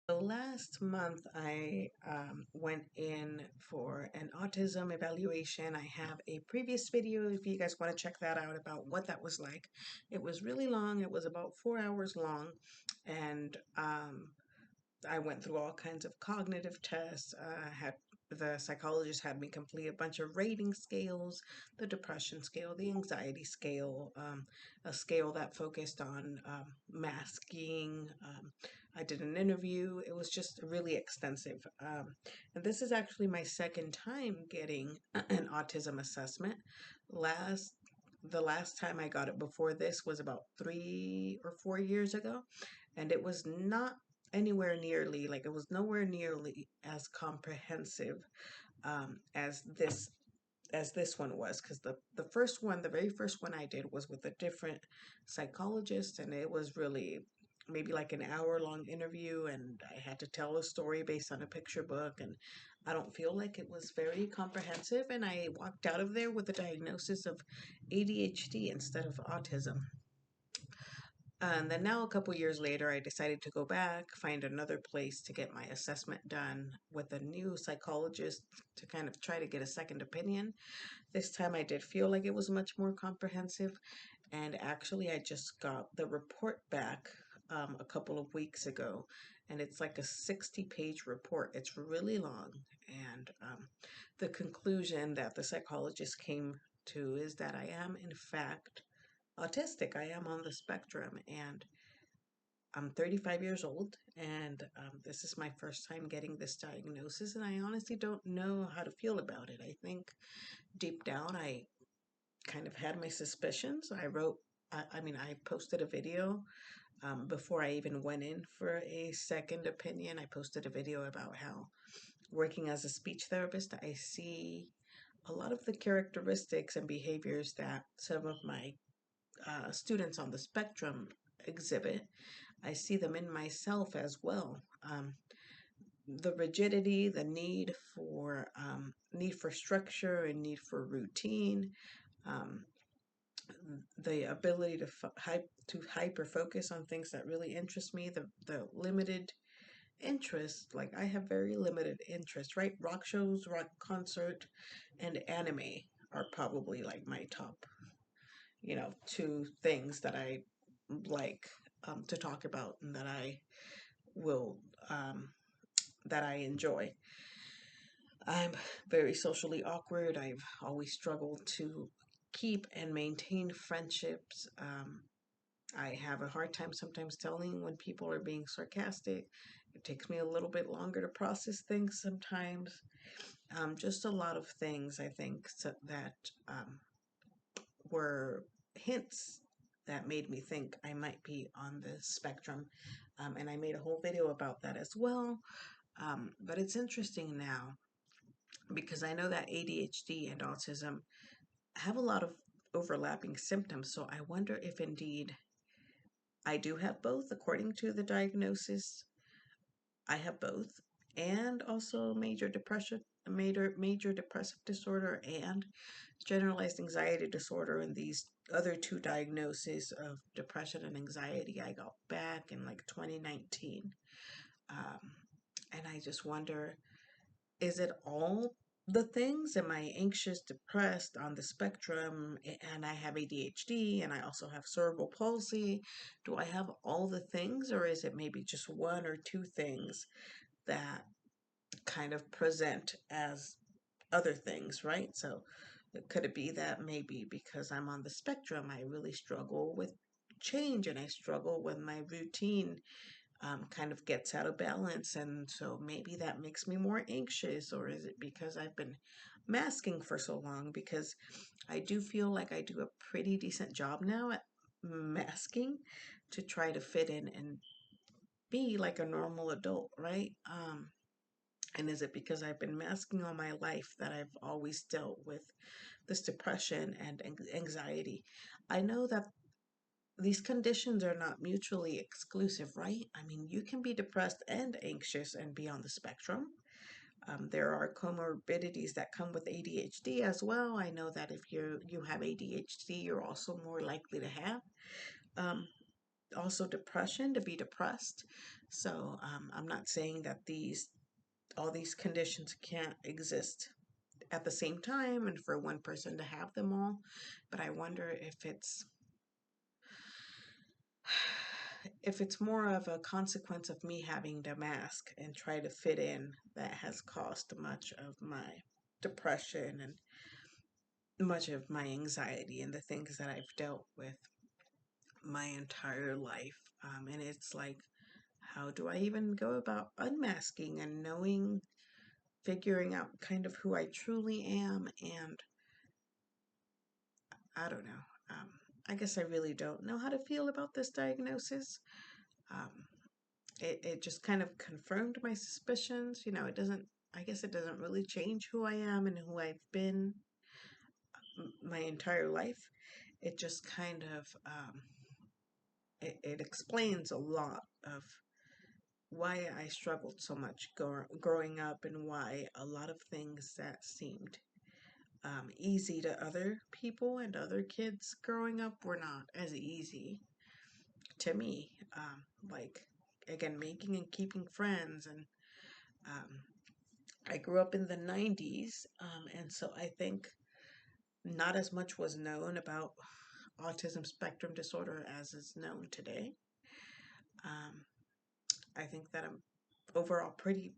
So last month, I went in for an autism evaluation. I have a previous video if you guys want to check that out about what that was like. It was really long, it was about 4 hours long, and I went through all kinds of cognitive tests. Had the psychologist had me complete a bunch of rating scales, the depression scale, the anxiety scale, a scale that focused on masking. I did an interview. It was just really extensive. And this is actually my second time getting an autism assessment. Last the last time I got it before this was about 3 or 4 years ago, and it was not anywhere nearly, like, it was nowhere nearly as comprehensive as this one was, because the first one, the very first one I did was with a different psychologist, and it was really maybe like an hour long interview, and I had to tell a story based on a picture book, and I don't feel like it was very comprehensive, and I walked out of there with a diagnosis of ADHD instead of autism. And then now, a couple years later, I decided to go back, find another place to get my assessment done with a new psychologist to kind of try to get a second opinion. This time I did feel like it was much more comprehensive. And actually, I just got the report back a couple of weeks ago. And it's like a 60-page report. It's really long. And the conclusion that the psychologist came to is that I am, in fact, autistic. I am on the spectrum, and I'm 35 years old, and this is my first time getting this diagnosis, and I honestly don't know how to feel about it. I think deep down, I kind of had my suspicions. I posted a video before I even went in for a second opinion. I posted a video about how, working as a speech therapist, I see a lot of the characteristics and behaviors that some of my students on the spectrum exhibit. I see them in myself as well. The rigidity, the need for structure and need for routine, um, the ability to hyper focus on things that really interest me, the limited interest. Like, I have very limited interest, right? Rock shows, rock concert, and anime are probably like my top, two things that I like to talk about, and will um, that I enjoy. I'm very socially awkward. I've always struggled to keep and maintain friendships. I have a hard time sometimes telling when people are being sarcastic. It takes me a little bit longer to process things sometimes. Just a lot of things, I think, that um, were hints that made me think I might be on the spectrum. And I made a whole video about that as well. But it's interesting now because I know that ADHD and autism have a lot of overlapping symptoms. So I wonder if indeed I do have both. According to the diagnosis, I have both, and also major depressive disorder and generalized anxiety disorder. And these other two diagnoses of depression and anxiety I got back in like 2019. Um, and I just wonder, is it all the things? Am I anxious, depressed, on the spectrum, and I have ADHD, and I also have cerebral palsy? Do I have all the things, or is it maybe just one or two things that kind of present as other things, right? So could it be that maybe because I'm on the spectrum, I really struggle with change, and I struggle when my routine kind of gets out of balance, and so maybe that makes me more anxious? Or is it because I've been masking for so long? Because I do feel like I do a pretty decent job now at masking to try to fit in and be like a normal adult, right? And is it because I've been masking all my life that I've always dealt with this depression and anxiety? I know that these conditions are not mutually exclusive, right? I mean, you can be depressed and anxious and be on the spectrum. There are comorbidities that come with ADHD as well. I know that if you have ADHD, you're also more likely to have um, also depression, to be depressed. So I'm not saying that all these conditions can't exist at the same time and for one person to have them all, but I wonder if it's more of a consequence of me having to mask and try to fit in that has caused much of my depression and much of my anxiety and the things that I've dealt with my entire life. And it's like, how do I even go about unmasking and knowing, figuring out kind of who I truly am? And I don't know. Um, I guess I really don't know how to feel about this diagnosis. Um, it just kind of confirmed my suspicions. I guess it doesn't really change who I am and who I've been my entire life. It just kind of, it explains a lot of why I struggled so much growing up and why a lot of things that seemed easy to other people and other kids growing up were not as easy to me. Like, again, making and keeping friends. And um, I grew up in the 90s, and so I think not as much was known about autism spectrum disorder as is known today. Um, I think that I'm overall pretty,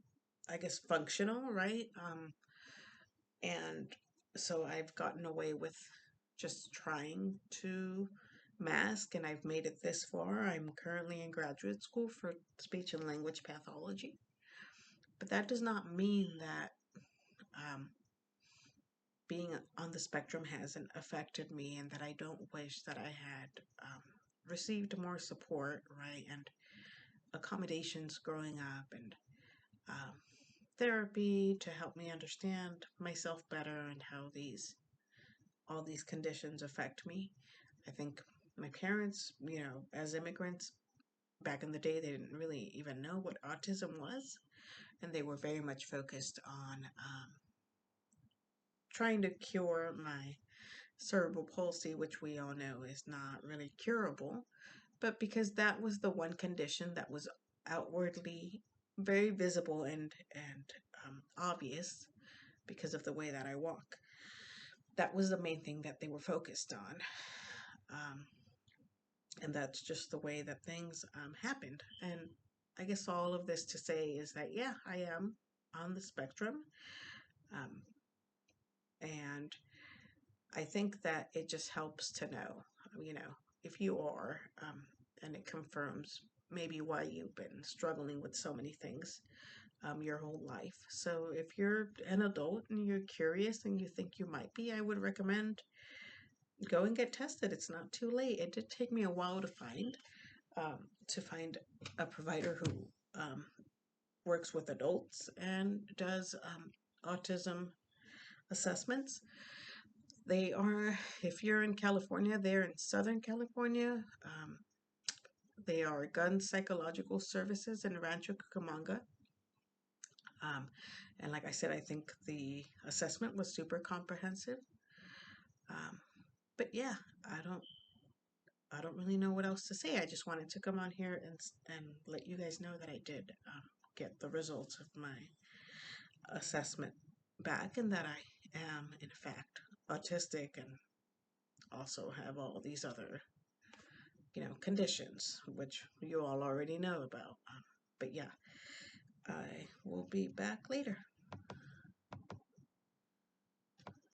I guess, functional, right? And so I've gotten away with just trying to mask, and I've made it this far. I'm currently in graduate school for speech and language pathology, but that does not mean that um, being on the spectrum hasn't affected me and that I don't wish that I had received more support, right? And accommodations growing up and um, therapy to help me understand myself better and how all these conditions affect me. I think my parents, as immigrants back in the day, they didn't really even know what autism was, and they were very much focused on trying to cure my cerebral palsy, which we all know is not really curable, but because that was the one condition that was outwardly very visible and obvious because of the way that I walk. That was the main thing that they were focused on. Um, and that's just the way that things happened. And I guess all of this to say is that, yeah, I am on the spectrum. Um, and I think that it just helps to know, if you are, and it confirms maybe why you've been struggling with so many things your whole life. So if you're an adult and you're curious and you think you might be, I would recommend go and get tested. It's not too late. It did take me a while to find a provider who works with adults and does autism assessments. They are, if you're in California, they're in Southern California. They are Gun Psychological Services in Rancho Cucamonga. Um, and like I said, I think the assessment was super comprehensive. Um, but yeah, I don't I don't really know what else to say. I just wanted to come on here and let you guys know that I did get the results of my assessment back and that I am in fact autistic and also have all these other conditions which you all already know about. But yeah, I will be back later.